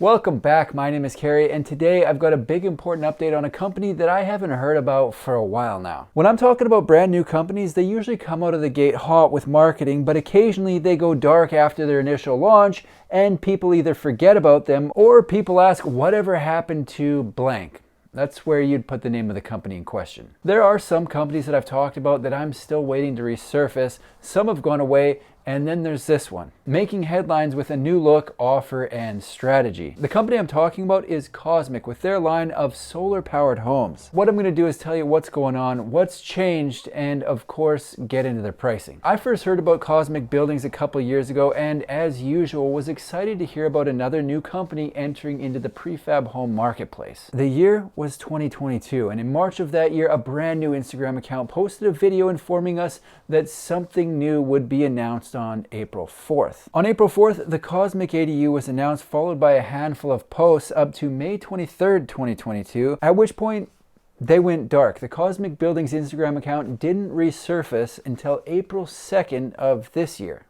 Welcome back, my name is Carrie, and today I've got a big important update on a company that I haven't heard about for a while now. When I'm talking about brand new companies, they usually come out of the gate hot with marketing, but occasionally they go dark after their initial launch and people either forget about them or people ask whatever happened to blank. That's where you'd put the name of the company in question. There are some companies that I've talked about that I'm still waiting to resurface. Some have gone away, and then there's this one, making headlines with a new look, offer, and strategy. The company I'm talking about is Cosmic with their line of solar-powered homes. What I'm going to do is tell you what's going on, what's changed, and of course, get into their pricing. I first heard about Cosmic Buildings a couple years ago, and as usual, was excited to hear about another new company entering into the prefab home marketplace. The year was 2022, and in March of that year, a brand new Instagram account posted a video informing us that something new would be announced on April 4th. On April 4th, the Cosmic ADU was announced, followed by a handful of posts up to May 23rd, 2022, at which point they went dark. The Cosmic Buildings Instagram account didn't resurface until April 2nd of this year.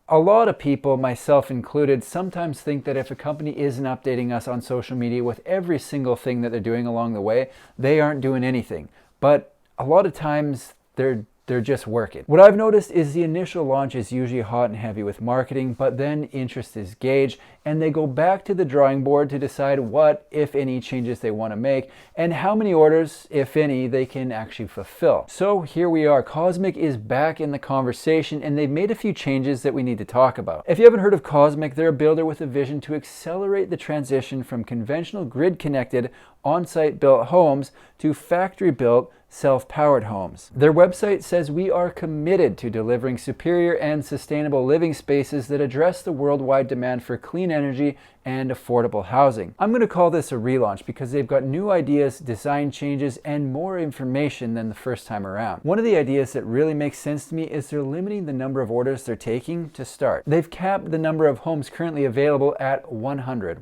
A lot of people, myself included, sometimes think that if a company isn't updating us on social media with every single thing that they're doing along the way, they aren't doing anything. But a lot of times they're just working. What I've noticed is the initial launch is usually hot and heavy with marketing, but then interest is gauged and they go back to the drawing board to decide what, if any, changes they want to make and how many orders, if any, they can actually fulfill. So here we are. Cosmic is back in the conversation and they've made a few changes that we need to talk about. If you haven't heard of Cosmic, they're a builder with a vision to accelerate the transition from conventional grid-connected on-site built homes to factory-built self-powered homes. Their website says we are committed to delivering superior and sustainable living spaces that address the worldwide demand for clean energy and affordable housing. I'm going to call this a relaunch because they've got new ideas, design changes, and more information than the first time around. One of the ideas that really makes sense to me is they're limiting the number of orders they're taking to start. They've capped the number of homes currently available at 100.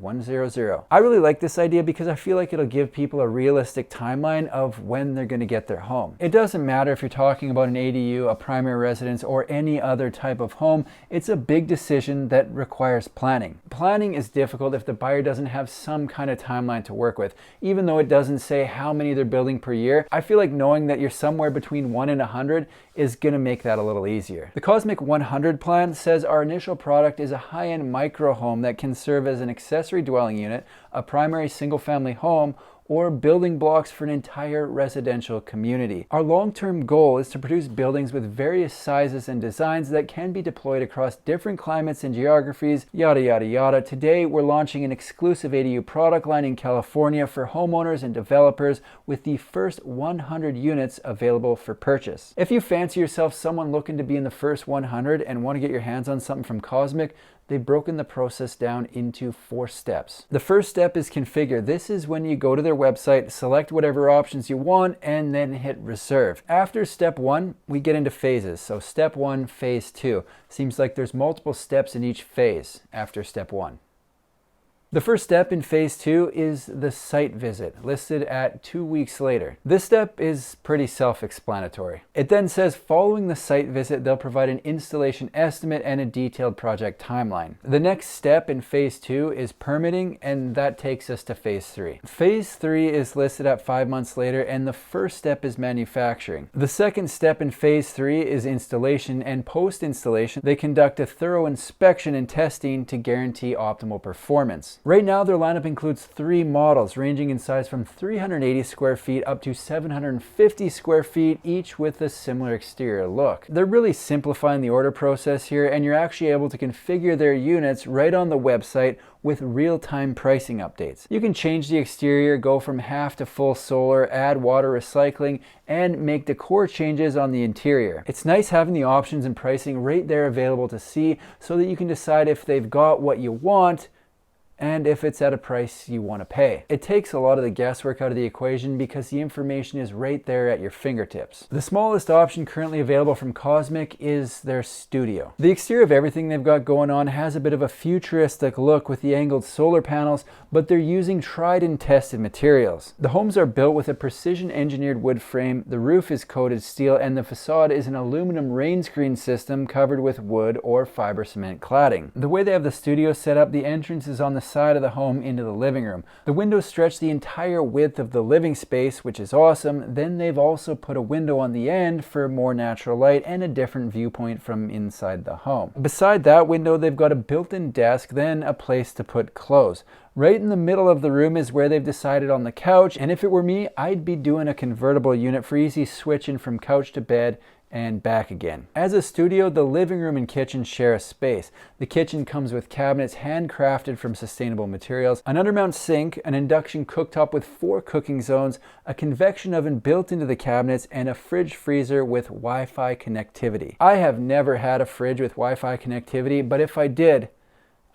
I really like this idea because I feel like it'll give people a realistic timeline of when they're going to get their home. It doesn't matter if you're talking about an ADU, a primary residence, or any other type of home. It's a big decision that requires planning. Planning is difficult if the buyer doesn't have some kind of timeline to work with. Even though it doesn't say how many they're building per year, I feel like knowing that you're somewhere between 1 and 100 is going to make that a little easier. The Cosmic 100 plan says our initial product is a high-end micro home that can serve as an accessory dwelling unit, a primary single-family home, or building blocks for an entire residential community. Our long-term goal is to produce buildings with various sizes and designs that can be deployed across different climates and geographies, yada yada yada. Today, we're launching an exclusive ADU product line in California for homeowners and developers with the first 100 units available for purchase. If you fancy yourself someone looking to be in the first 100 and want to get your hands on something from Cosmic, they've broken the process down into 4 steps. The first step is configure. This is when you go to their website, select whatever options you want, and then hit reserve. After step 1, we get into phases. So step 1, phase 2. Seems like there's multiple steps in each phase after step 1. The first step in phase 2 is the site visit, listed at 2 weeks later. This step is pretty self-explanatory. It then says following the site visit, they'll provide an installation estimate and a detailed project timeline. The next step in phase 2 is permitting, and that takes us to phase 3. Phase 3 is listed at 5 months later, and the first step is manufacturing. The second step in phase 3 is installation, and post-installation, they conduct a thorough inspection and testing to guarantee optimal performance. Right now, their lineup includes 3 models ranging in size from 380 square feet up to 750 square feet, each with a similar exterior look. They're really simplifying the order process here, and you're actually able to configure their units right on the website with real-time pricing updates. You can change the exterior, go from half to full solar, add water recycling, and make decor changes on the interior. It's nice having the options and pricing right there available to see so that you can decide if they've got what you want and if it's at a price you want to pay. It takes a lot of the guesswork out of the equation because the information is right there at your fingertips. The smallest option currently available from Cosmic is their studio. The exterior of everything they've got going on has a bit of a futuristic look with the angled solar panels, but they're using tried and tested materials. The homes are built with a precision engineered wood frame, the roof is coated steel, and the facade is an aluminum rain screen system covered with wood or fiber cement cladding. The way they have the studio set up, the entrance is on the side of the home into the living room. The windows stretch the entire width of the living space, which is awesome. Then they've also put a window on the end for more natural light and a different viewpoint from inside the home. Beside that window, they've got a built-in desk, then a place to put clothes. Right in the middle of the room is where they've decided on the couch, and if it were me, I'd be doing a convertible unit for easy switching from couch to bed and back again. As a studio, the living room and kitchen share a space. The kitchen comes with cabinets handcrafted from sustainable materials, an undermount sink, an induction cooktop with 4 cooking zones, a convection oven built into the cabinets, and a fridge freezer with Wi-Fi connectivity. I have never had a fridge with Wi-Fi connectivity, but if I did,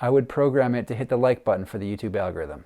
I would program it to hit the like button for the YouTube algorithm.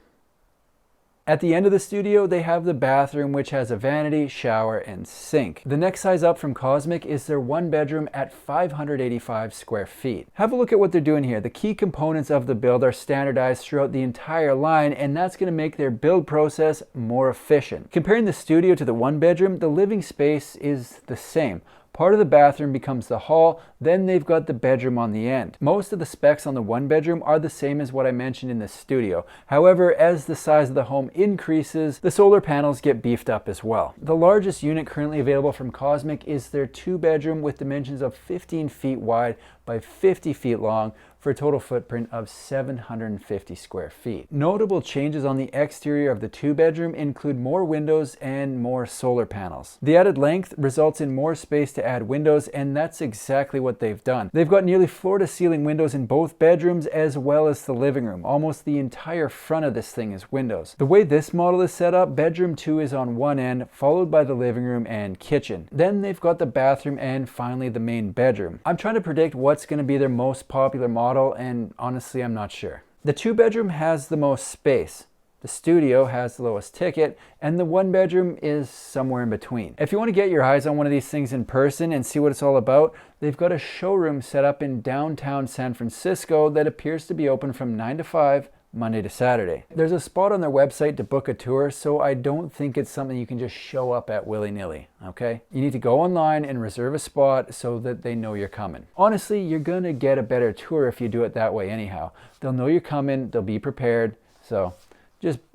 At the end of the studio, they have the bathroom, which has a vanity, shower, and sink. The next size up from Cosmic is their 1 bedroom at 585 square feet. Have a look at what they're doing here. The key components of the build are standardized throughout the entire line, and that's going to make their build process more efficient. Comparing the studio to the 1 bedroom, the living space is the same. Part of the bathroom becomes the hall, then they've got the bedroom on the end. Most of the specs on the 1 bedroom are the same as what I mentioned in the studio. However, as the size of the home increases, the solar panels get beefed up as well. The largest unit currently available from Cosmic is their 2 bedroom with dimensions of 15 feet wide by 50 feet long for a total footprint of 750 square feet. Notable changes on the exterior of the 2 bedroom include more windows and more solar panels. The added length results in more space to add windows, and that's exactly what they've done. They've got nearly floor to ceiling windows in both bedrooms as well as the living room. Almost the entire front of this thing is windows. The way this model is set up, bedroom 2 is on one end, followed by the living room and kitchen. Then they've got the bathroom and finally the main bedroom. I'm trying to predict what's going to be their most popular model, and honestly, I'm not sure. The 2 bedroom has the most space. The studio has the lowest ticket, and the 1 bedroom is somewhere in between. If you want to get your eyes on one of these things in person and see what it's all about, they've got a showroom set up in downtown San Francisco that appears to be open from 9 to 5, Monday to Saturday. There's a spot on their website to book a tour, so I don't think it's something you can just show up at willy-nilly, okay? You need to go online and reserve a spot so that they know you're coming. Honestly, you're gonna get a better tour if you do it that way anyhow. They'll know you're coming, they'll be prepared, so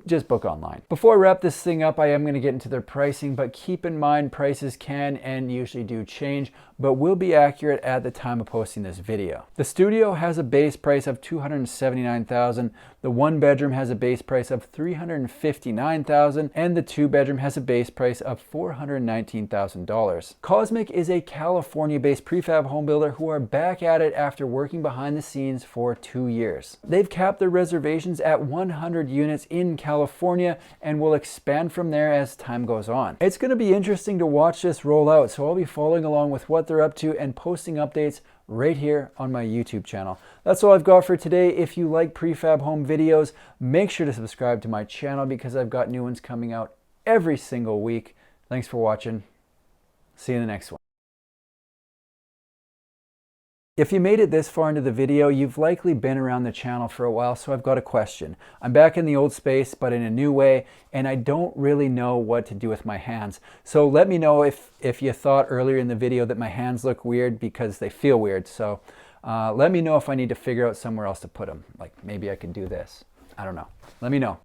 just book online. Before I wrap this thing up, I am going to get into their pricing, but keep in mind prices can and usually do change, but will be accurate at the time of posting this video. The studio has a base price of $279,000, the 1 bedroom has a base price of $359,000, and the 2 bedroom has a base price of $419,000. Cosmic is a California-based prefab home builder who are back at it after working behind the scenes for 2 years. They've capped their reservations at 100 units in California and will expand from there as time goes on. It's going to be interesting to watch this roll out, so I'll be following along with what they're up to and posting updates right here on my YouTube channel. That's all I've got for today. If you like prefab home videos, make sure to subscribe to my channel because I've got new ones coming out every single week. Thanks for watching. See you in the next one. If you made it this far into the video, you've likely been around the channel for a while, so I've got a question. I'm back in the old space, but in a new way, and I don't really know what to do with my hands. So let me know if you thought earlier in the video that my hands look weird because they feel weird. So let me know if I need to figure out somewhere else to put them. Like maybe I can do this. I don't know. Let me know.